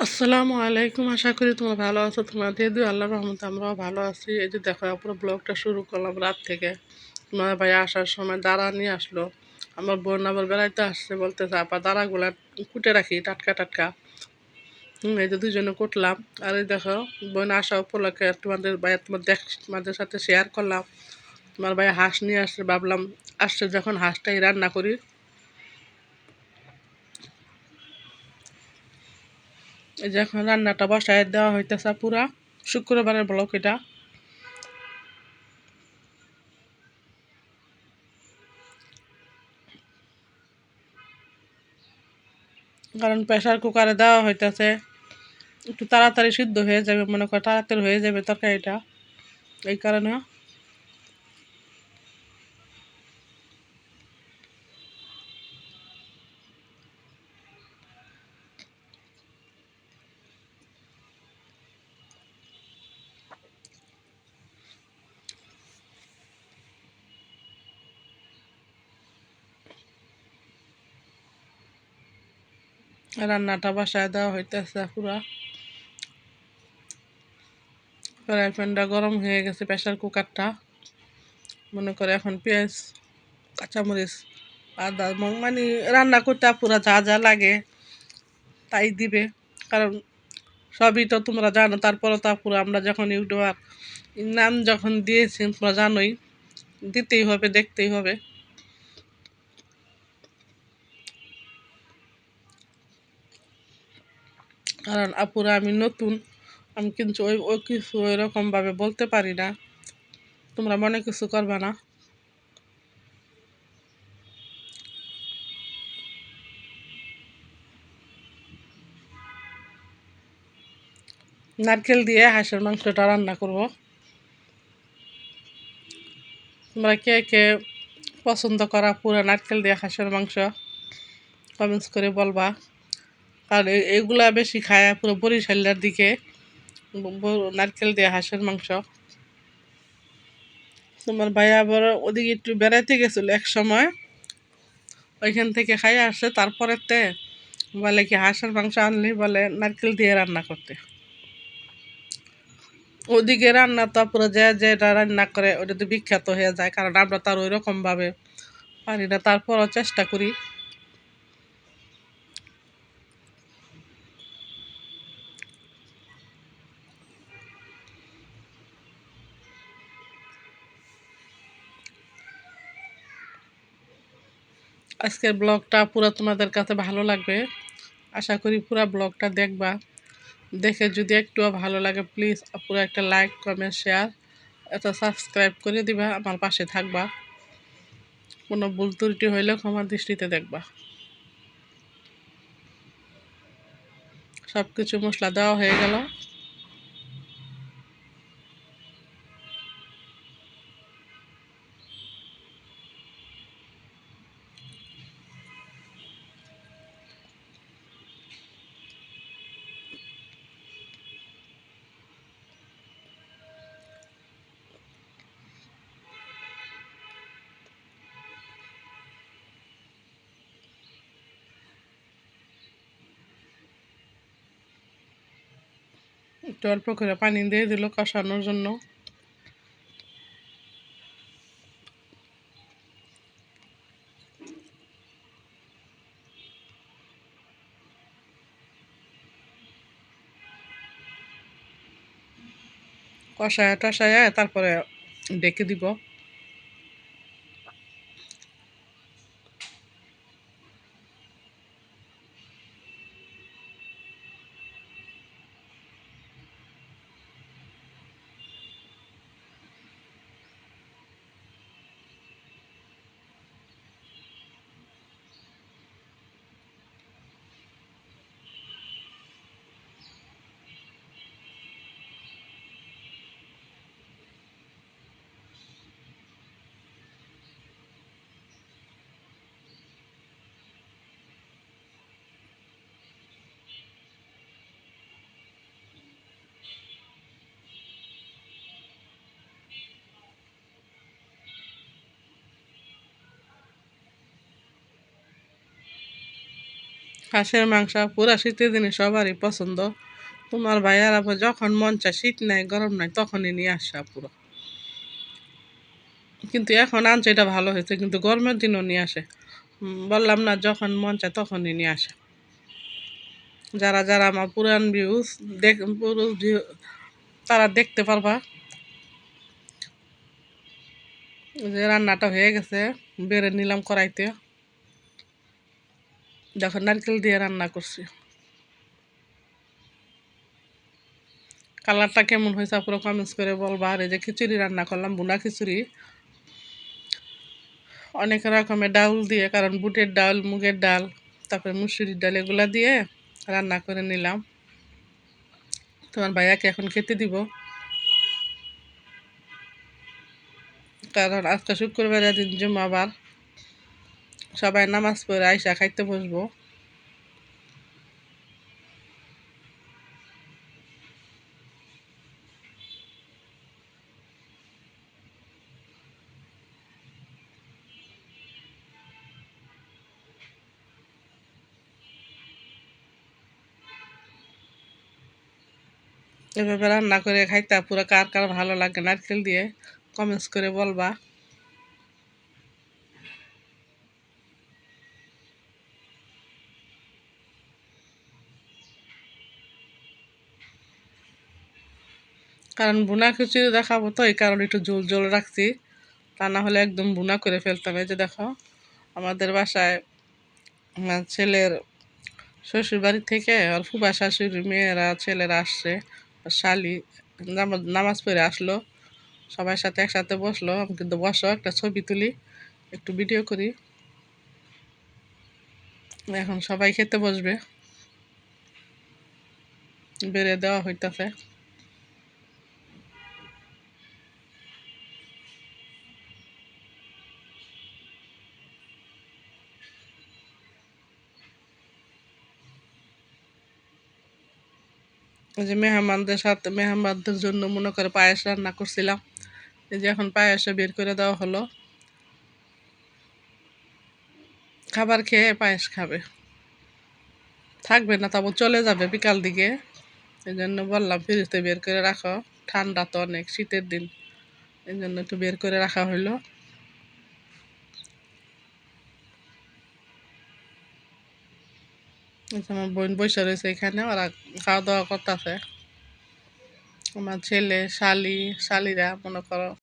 আসসালামু আলাইকুম। আশা করি তোমরা ভালো আছো। তোমাদের দিয়ে আল্লাহর রহমতে আমরাও ভালো আছি। এই যে দেখো পুরো ব্লগটা শুরু করলাম রাত থেকে। তোমার ভাই আসার সময় দাঁড়া নিয়ে আসলো। আমার বোন আবার বেড়াইতে আসছে, বলতেছে আপা দাঁড়াগুলা কুটে রাখি টাটকা টাটকা। এই যে দুজনে কুটলাম। আর এই দেখো বোন আসা উপলক্ষে তোমাদের ভাই তোমাদের সাথে শেয়ার করলাম। তোমার ভাই হাঁস নিয়ে আসছে, ভাবলাম আসছে যখন হাঁসটাই রান্না করি। এই যে এখন রান্নাটা বসায় দেওয়া হইতেছে পুরা। শুক্রবারের ব্লগ এটা। কারণ প্রেসার কুকারে দেওয়া হইতেছে, একটু তাড়াতাড়ি সিদ্ধ হয়ে যাবে, মনে কর তাড়াতাড়ি হয়ে যাবে তরকারিটা, এই কারণে। রান্নাটা বসায় দেওয়া হইতেছে পুরা। ফ্রাই প্যানটা গরম হয়ে গেছে, প্রেসার কুকারটা। মনে করে এখন পেঁয়াজ, কাঁচামরিচ, আদা মানে রান্না করতে পুরা যা যা লাগে তাই দিবে। কারণ সবই তো তোমরা জানো, তারপরে তো পুরো আমরা যখন ইউটিউবার নাম যখন দিয়েছি তোমরা জানোই, দিতেই হবে, দেখতেই হবে। কারণ আপুরা আমি নতুন, আমি কিন্তু ওই ওই কিছু ওইরকমভাবে বলতে পারি না, তোমরা মনে কিছু করবা না। নারকেল দিয়ে হাঁসের মাংসটা রান্না করব। তোমরা কে কে পছন্দ করা পুরো নারকেল দিয়ে হাঁসের মাংস কমেন্টস করে বলবা। কারণ এইগুলা বেশি খায় পুরো বরিশালের দিকে, নারকেল দিয়ে হাঁসের মাংস। তোমার ভাই আবার ওদিকে একটু বেড়াইতে গেছিলো এক সময়, ওইখান থেকে খাই আসছে, তারপরেতে বলে কি হাঁসের মাংস আনলি বলে নারকেল দিয়ে রান্না করতে। ওদিকে রান্না তো পুরো যে যেটা রান্না করে ওটা তো বিখ্যাত হয়ে যায়, কারণ আমরা তো আর ওই রকম ভাবে পারি না, তারপরও চেষ্টা করি। আজকের ব্লগটা পুরো তোমাদের কাছে ভালো লাগবে, আশা করি পুরো ব্লগটা দেখবা। দেখে যদি একটুও ভালো লাগে প্লিজ পুরো একটা লাইক কমেন্ট শেয়ার এটা সাবস্ক্রাইব করে দিবা, আমার পাশে থাকবা। কোনো ভুল ত্রুটি হইলে ক্ষমা দৃষ্টিতে দেখবা। সব কিছু মশলা দেওয়া হয়ে গেল। একটু অল্প করে পানি দিয়ে দিল কষানোর জন্য। কষায় টসায় তারপরে ডেকে দিব। হাঁসের মাংস পুরা শীতের দিনে সবারই পছন্দ। তোমার ভাইয়ার আবার যখন মন চায়, শীত নাই গরম নাই, তখনই নিয়ে আসা পুরো। কিন্তু এখন আনছে, এটা ভালো হয়েছে, কিন্তু গরমের দিনও নিয়ে আসে। বললাম না, যখন মন চায় তখনই নিয়ে আসে। যারা যারা আমার পুরান ভিউজ পুরো তারা দেখতে পারবা যে রান্নাটা হয়ে গেছে। বেড়ে নিলাম কড়াইতে, দেখো নারকেল দিয়ে রান্না করছি। কালারটা কেমন হয়েছে পুরো কমেন্টস করে বলবা। আর এই যে খিচুড়ি রান্না করলাম, বুনা খিচুড়ি, অনেক রকমের ডাউল দিয়ে, কারণ বুটের ডাল, মুগের ডাল, তারপরে মুসুরির ডাল, এগুলা দিয়ে রান্না করে নিলাম। তোমার ভাইয়াকে এখন খেতে দিব, কারণ আজকে শুক্রবারের দিন, জুম্মাবার, সবাই নামাজ পড়ে আইসা খাইতে বসবো। এভাবে রান্না করে খাইতে পুরো কার কার ভালো লাগে নারকেল দিয়ে কমেন্টস করে বলবা। কারণ বুনা খিচুড়ি দেখাবো তো, এই কারণে একটু ঝোল ঝোল রাখছি, তা না হলে একদম বুনা করে ফেলতাম। এই যে দেখো, আমাদের বাসায় আমার ছেলের শ্বশুর বাড়ি থেকে আর ফুফা শাশুড়ি মেয়েরা ছেলেরা আসছে, আর শালি নামাজ পড়ে আসলো, সবার সাথে একসাথে বসলো। আমি কিন্তু বসো একটা ছবি তুলি, একটু ভিডিও করি। এখন সবাই খেতে বসবে, বেড়ে দেওয়া হইতাছে। এই যে মেহমানদের জন্য মনে করে পায়েস রান্না করছিলাম। এই যে এখন পায়েসে বের করে দেওয়া হলো, খাবার খেয়ে পায়েস খাবে, থাকবে না, তারপর চলে যাবে বিকাল দিকে। এই জন্য বললাম ফ্রিজে বের করে রাখো, ঠান্ডা তো অনেক, শীতের দিন, এই জন্য একটু বের করে রাখা হইলো। আমার বোন বসে রয়েছে এখানে, ওরা খাওয়া দাওয়া করতেছে। আমার ছেলে, শালিরা মনে করো